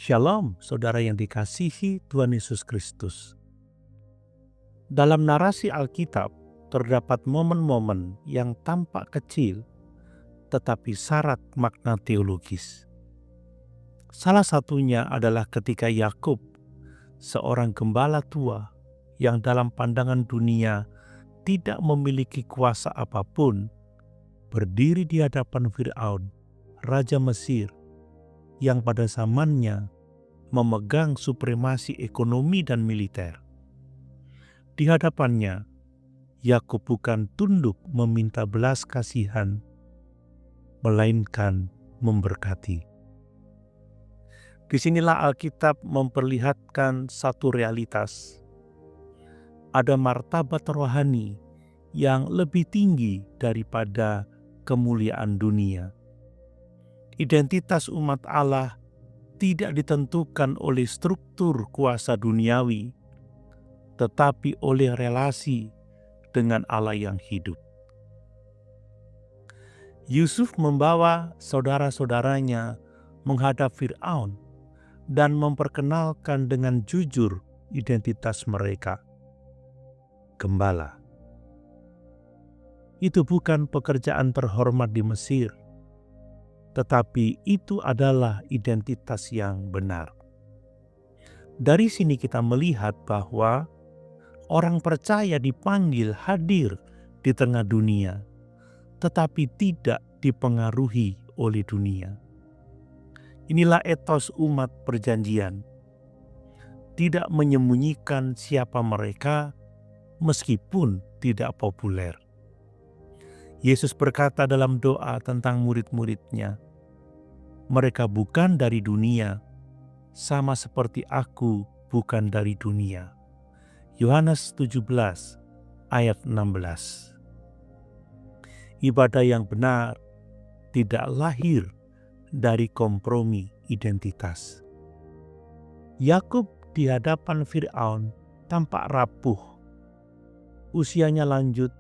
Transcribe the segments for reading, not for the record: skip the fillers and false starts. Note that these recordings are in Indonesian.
Shalom, saudara yang dikasihi Tuhan Yesus Kristus. Dalam narasi Alkitab, terdapat momen-momen yang tampak kecil, tetapi syarat makna teologis. Salah satunya adalah ketika Yakub, seorang gembala tua yang dalam pandangan dunia tidak memiliki kuasa apapun, berdiri di hadapan Fir'aun, Raja Mesir, yang pada zamannya memegang supremasi ekonomi dan militer. Di hadapannya, Yakub bukan tunduk meminta belas kasihan, melainkan memberkati. Disinilah Alkitab memperlihatkan satu realitas. Ada martabat rohani yang lebih tinggi daripada kemuliaan dunia. Identitas umat Allah tidak ditentukan oleh struktur kuasa duniawi, tetapi oleh relasi dengan Allah yang hidup. Yusuf membawa saudara-saudaranya menghadap Fir'aun dan memperkenalkan dengan jujur identitas mereka. Gembala. Itu bukan pekerjaan terhormat di Mesir, tetapi itu adalah identitas yang benar. Dari sini kita melihat bahwa orang percaya dipanggil hadir di tengah dunia, tetapi tidak dipengaruhi oleh dunia. Inilah etos umat perjanjian. Tidak menyembunyikan siapa mereka meskipun tidak populer. Yesus berkata dalam doa tentang murid-muridnya, "Mereka bukan dari dunia, sama seperti aku bukan dari dunia." Yohanes 17 ayat 16. Ibadah yang benar tidak lahir dari kompromi identitas. Yakub di hadapan Fir'aun tampak rapuh. Usianya lanjut,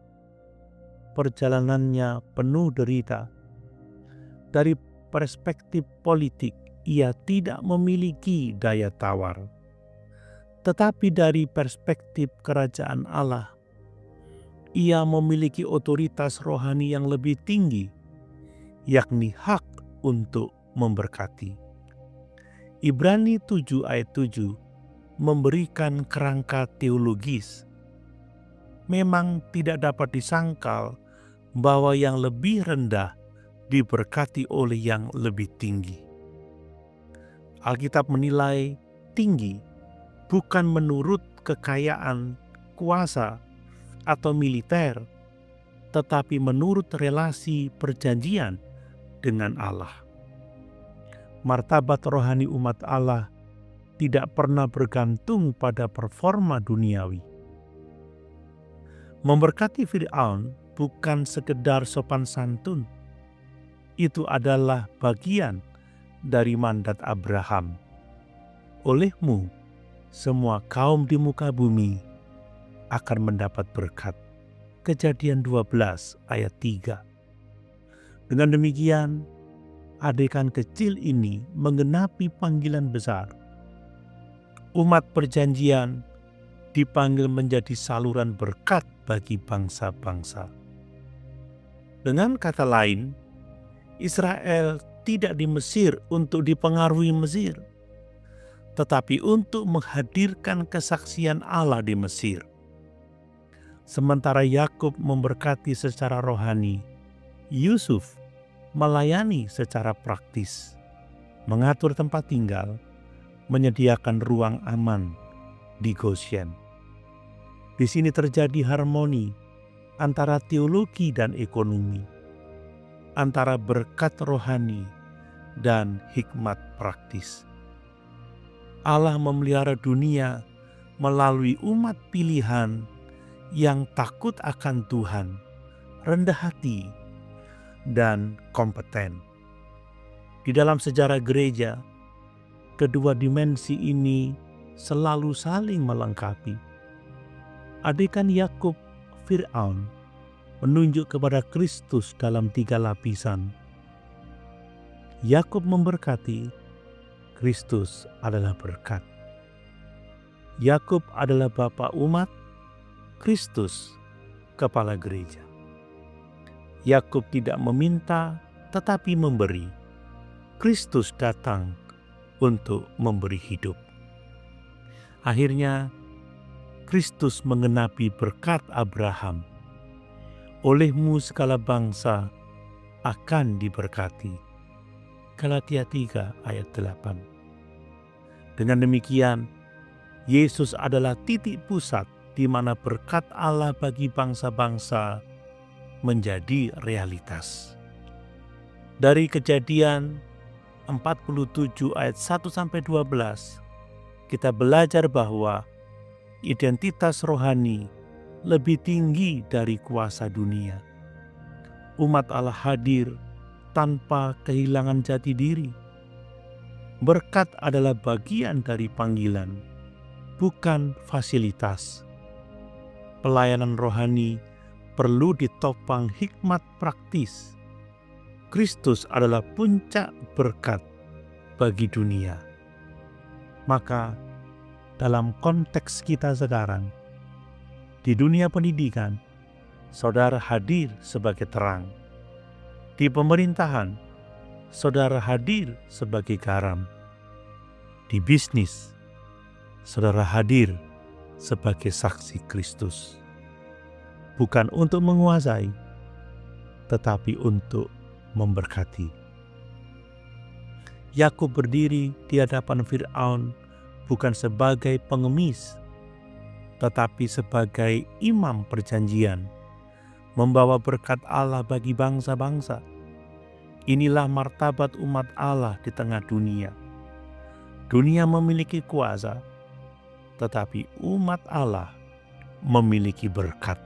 perjalanannya penuh derita. Dari perspektif politik, ia tidak memiliki daya tawar. Tetapi dari perspektif kerajaan Allah, ia memiliki otoritas rohani yang lebih tinggi, yakni hak untuk memberkati. Ibrani 7 ayat 7 memberikan kerangka teologis. Memang tidak dapat disangkal bahwa yang lebih rendah diberkati oleh yang lebih tinggi. Alkitab menilai tinggi bukan menurut kekayaan, kuasa, atau militer, tetapi menurut relasi perjanjian dengan Allah. Martabat rohani umat Allah tidak pernah bergantung pada performa duniawi. Memberkati Fir'aun bukan sekedar sopan santun. Itu adalah bagian dari mandat Abraham. Olehmu, semua kaum di muka bumi akan mendapat berkat. Kejadian 12 ayat 3. Dengan demikian, adegan kecil ini menggenapi panggilan besar. Umat perjanjian dipanggil menjadi saluran berkat bagi bangsa-bangsa. Dengan kata lain, Israel tidak di Mesir untuk dipengaruhi Mesir, tetapi untuk menghadirkan kesaksian Allah di Mesir. Sementara Yakub memberkati secara rohani, Yusuf melayani secara praktis, mengatur tempat tinggal, menyediakan ruang aman di Goshen. Di sini terjadi harmoni antara teologi dan ekonomi, antara berkat rohani dan hikmat praktis. Allah memelihara dunia melalui umat pilihan yang takut akan Tuhan, rendah hati, dan kompeten. Di dalam sejarah gereja, kedua dimensi ini selalu saling melengkapi. Adegan Yakub Fir'aun menunjuk kepada Kristus dalam 3 lapisan. Yakub memberkati Kristus adalah berkat. Yakub adalah bapa umat, Kristus kepala gereja. Yakub tidak meminta tetapi memberi. Kristus datang untuk memberi hidup. Akhirnya Kristus menggenapi berkat Abraham. Olehmu segala bangsa akan diberkati. Galatia 3 ayat 8. Dengan demikian, Yesus adalah titik pusat di mana berkat Allah bagi bangsa-bangsa menjadi realitas. Dari Kejadian 47 ayat 1-12, kita belajar bahwa identitas rohani lebih tinggi dari kuasa dunia. Umat Allah hadir tanpa kehilangan jati diri. Berkat adalah bagian dari panggilan, bukan fasilitas. Pelayanan rohani perlu ditopang hikmat praktis. Kristus adalah puncak berkat bagi dunia. Maka dalam konteks kita sekarang, di dunia pendidikan, saudara hadir sebagai terang. Di pemerintahan, saudara hadir sebagai garam. Di bisnis, saudara hadir sebagai saksi Kristus. Bukan untuk menguasai, tetapi untuk memberkati. Yakub berdiri di hadapan Firaun bukan sebagai pengemis, tetapi sebagai imam perjanjian, membawa berkat Allah bagi bangsa-bangsa. Inilah martabat umat Allah di tengah dunia. Dunia memiliki kuasa, tetapi umat Allah memiliki berkat.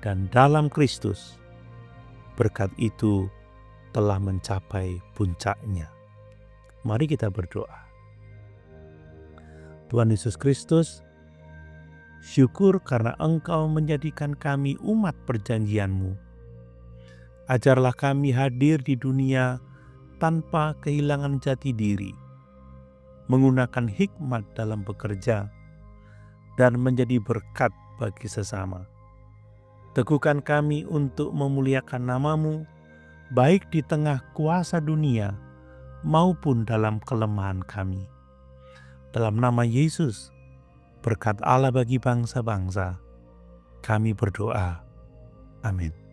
Dan dalam Kristus, berkat itu telah mencapai puncaknya. Mari kita berdoa. Tuhan Yesus Kristus, syukur karena Engkau menjadikan kami umat perjanjian-Mu. Ajarlah kami hadir di dunia tanpa kehilangan jati diri, menggunakan hikmat dalam bekerja, dan menjadi berkat bagi sesama. Teguhkan kami untuk memuliakan nama-Mu, baik di tengah kuasa dunia maupun dalam kelemahan kami. Dalam nama Yesus, berkat Allah bagi bangsa-bangsa, kami berdoa. Amin.